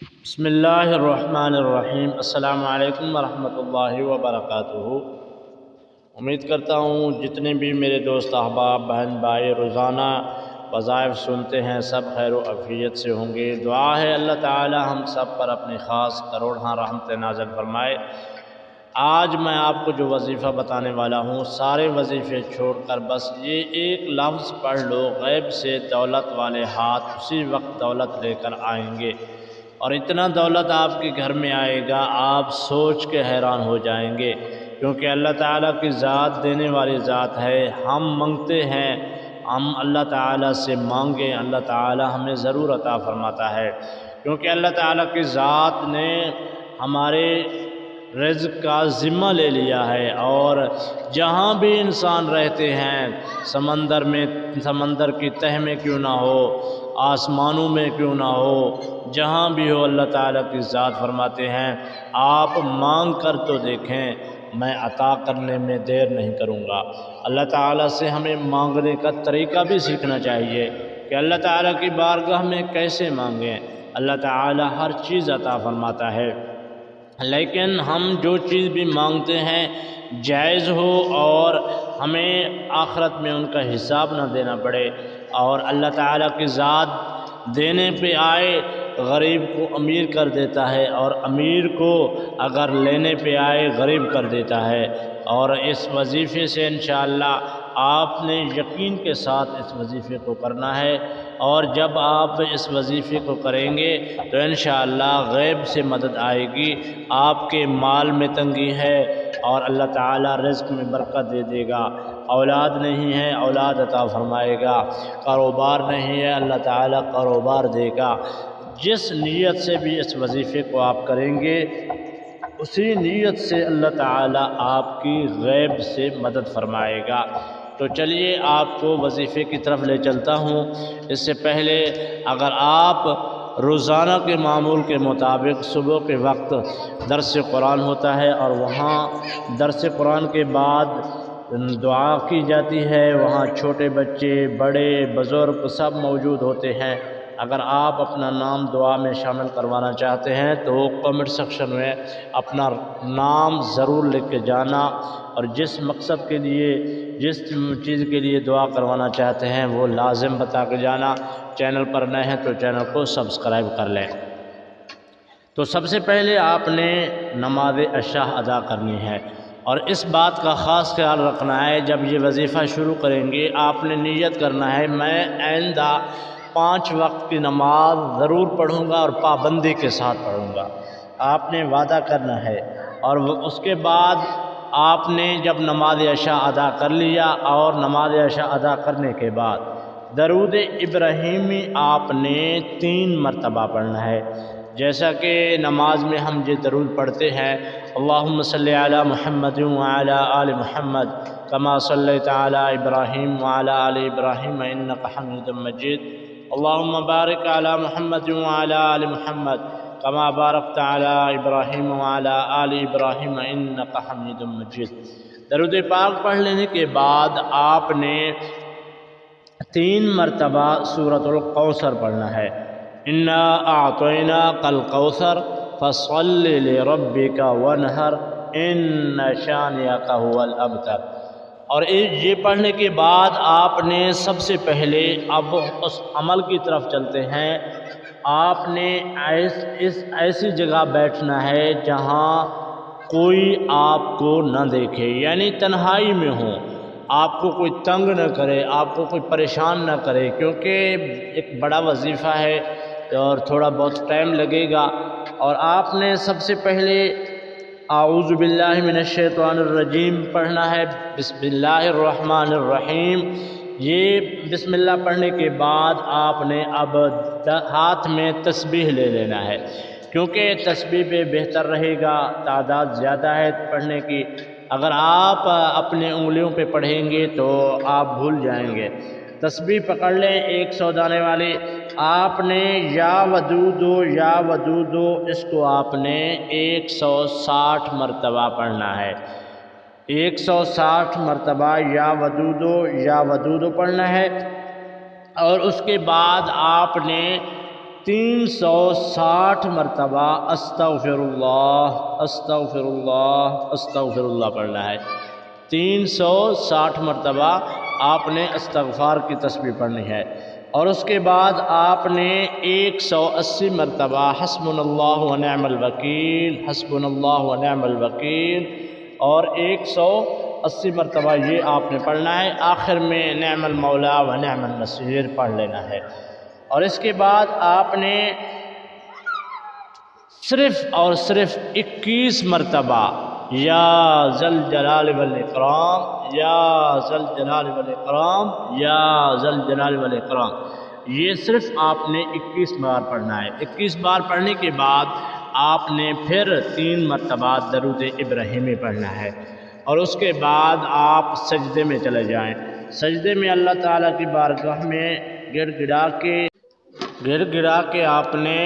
بسم اللہ الرحمن الرحیم۔ السلام علیکم ورحمۃ اللہ وبرکاتہ۔ امید کرتا ہوں جتنے بھی میرے دوست احباب بہن بھائی روزانہ وظائف سنتے ہیں سب خیر و عافیت سے ہوں گے۔ دعا ہے اللہ تعالی ہم سب پر اپنی خاص کروڑہ رحمت نازل فرمائے۔ آج میں آپ کو جو وظیفہ بتانے والا ہوں سارے وظیفے چھوڑ کر بس یہ ایک لفظ پڑھ لو، غیب سے دولت والے ہاتھ اسی وقت دولت لے کر آئیں گے، اور اتنا دولت آپ کے گھر میں آئے گا آپ سوچ کے حیران ہو جائیں گے، کیونکہ اللہ تعالیٰ کی ذات دینے والی ذات ہے۔ ہم منگتے ہیں، ہم اللہ تعالیٰ سے مانگیں، اللہ تعالیٰ ہمیں ضرور عطا فرماتا ہے، کیونکہ اللہ تعالیٰ کی ذات نے ہمارے رزق کا ذمہ لے لیا ہے۔ اور جہاں بھی انسان رہتے ہیں، سمندر کی تہہ میں کیوں نہ ہو، آسمانوں میں کیوں نہ ہو، جہاں بھی ہو، اللہ تعالیٰ کی ذات فرماتے ہیں آپ مانگ کر تو دیکھیں، میں عطا کرنے میں دیر نہیں کروں گا۔ اللہ تعالیٰ سے ہمیں مانگنے کا طریقہ بھی سیکھنا چاہیے کہ اللہ تعالیٰ کی بارگاہ میں کیسے مانگیں۔ اللہ تعالیٰ ہر چیز عطا فرماتا ہے، لیکن ہم جو چیز بھی مانگتے ہیں جائز ہو اور ہمیں آخرت میں ان کا حساب نہ دینا پڑے، اور اللہ تعالیٰ کی ذات دینے پہ آئے غریب کو امیر کر دیتا ہے، اور امیر کو اگر لینے پہ آئے غریب کر دیتا ہے۔ اور اس وظیفے سے انشاءاللہ آپ نے یقین کے ساتھ اس وظیفے کو کرنا ہے، اور جب آپ اس وظیفے کو کریں گے تو انشاءاللہ غیب سے مدد آئے گی۔ آپ کے مال میں تنگی ہے اور اللہ تعالیٰ رزق میں برکت دے دے گا، اولاد نہیں ہے اولاد عطا فرمائے گا، کاروبار نہیں ہے اللہ تعالیٰ کاروبار دے گا۔ جس نیت سے بھی اس وظیفے کو آپ کریں گے اسی نیت سے اللہ تعالیٰ آپ کی غیب سے مدد فرمائے گا۔ تو چلیے آپ کو وظیفے کی طرف لے چلتا ہوں۔ اس سے پہلے اگر آپ روزانہ کے معمول کے مطابق صبح کے وقت درس قرآن ہوتا ہے، اور وہاں درس قرآن کے بعد دعا کی جاتی ہے، وہاں چھوٹے بچے بڑے بزرگ سب موجود ہوتے ہیں۔ اگر آپ اپنا نام دعا میں شامل کروانا چاہتے ہیں تو کمنٹ سیکشن میں اپنا نام ضرور لکھ کے جانا، اور جس مقصد کے لیے جس چیز کے لیے دعا کروانا چاہتے ہیں وہ لازم بتا کے جانا۔ چینل پر نئے ہیں تو چینل کو سبسکرائب کر لیں۔ تو سب سے پہلے آپ نے نماز عشاء ادا کرنی ہے، اور اس بات کا خاص خیال رکھنا ہے جب یہ وظیفہ شروع کریں گے آپ نے نیت کرنا ہے میں آئندہ 5 وقت کی نماز ضرور پڑھوں گا اور پابندی کے ساتھ پڑھوں گا، آپ نے وعدہ کرنا ہے۔ اور اس کے بعد آپ نے جب نماز عشاء ادا کر لیا، اور نماز عشاء ادا کرنے کے بعد درود ابراہیمی آپ نے 3 مرتبہ پڑھنا ہے، جیسا کہ نماز میں ہم یہ درود پڑھتے ہیں اللہم صلی علی محمد وعلی آل محمد کما صلیت علی ابراہیم وعلی آل ابراہیم انک حمید مجید، اللہم بارک علی محمد وعلی آل محمد کما بارکت علی ابراہیم وعلی آل ابراہیم انک حمید مجید۔ درود پاک پڑھ لینے کے بعد آپ نے 3 مرتبہ سورۃ الکوثر پڑھنا ہے، انا اعطیناک الکوثر فصل لربک وانحر ان شانئک هو الابتر۔ اور یہ پڑھنے کے بعد آپ نے سب سے پہلے اب اس عمل کی طرف چلتے ہیں، آپ نے ایسی جگہ بیٹھنا ہے جہاں کوئی آپ کو نہ دیکھے، یعنی تنہائی میں ہو، آپ کو کوئی تنگ نہ کرے، آپ کو کوئی پریشان نہ کرے، کیونکہ ایک بڑا وظیفہ ہے اور تھوڑا بہت ٹائم لگے گا۔ اور آپ نے سب سے پہلے اعوذ باللہ من الشیطان الرجیم پڑھنا ہے، بسم اللہ الرحمن الرحیم۔ یہ بسم اللہ پڑھنے کے بعد آپ نے اب ہاتھ میں تسبیح لے لینا ہے، کیونکہ تسبیح پہ بہتر رہے گا، تعداد زیادہ ہے پڑھنے کی، اگر آپ اپنے انگلیوں پہ پڑھیں گے تو آپ بھول جائیں گے۔ تسبیح پکڑ لیں 100 دانے والی، آپ نے یا ودودو یا ودودو اس کو آپ نے 160 مرتبہ پڑھنا ہے، 160 مرتبہ یا ودودو پڑھنا ہے۔ اور اس کے بعد آپ نے 360 مرتبہ استغفر اللہ استغفر اللہ استغفر اللہ پڑھنا ہے۔ 360 مرتبہ آپ نے استغفار کی تسبیح پڑھنی ہے، اور اس کے بعد آپ نے 180 مرتبہ حسبنا اللہ و نعم الوکیل حسبنا اللہ و نعم الوکیل، اور 180 مرتبہ یہ آپ نے پڑھنا ہے۔ آخر میں نعم المولا و نعم النصیر پڑھ لینا ہے، اور اس کے بعد آپ نے صرف اور صرف 21 مرتبہ یا ذل جلال والاکرام یا ذل جلال والاکرام یا ذل جلال والاکرام، یہ صرف آپ نے 21 بار پڑھنا ہے۔ 21 بار پڑھنے کے بعد آپ نے پھر 3 مرتبہ درود ابراہیمی پڑھنا ہے، اور اس کے بعد آپ سجدے میں چلے جائیں۔ سجدے میں اللہ تعالیٰ کی بارگاہ میں گڑ گڑا کے آپ نے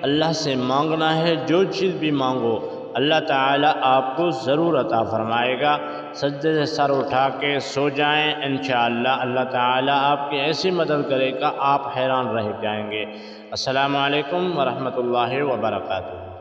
اللہ سے مانگنا ہے۔ جو چیز بھی مانگو اللہ تعالیٰ آپ کو ضرور عطا فرمائے گا۔ سجدے سے سر اٹھا کے سو جائیں، انشاءاللہ اللہ تعالیٰ آپ کی ایسی مدد کرے گا آپ حیران رہ جائیں گے۔ السلام علیکم ورحمۃ اللہ وبرکاتہ۔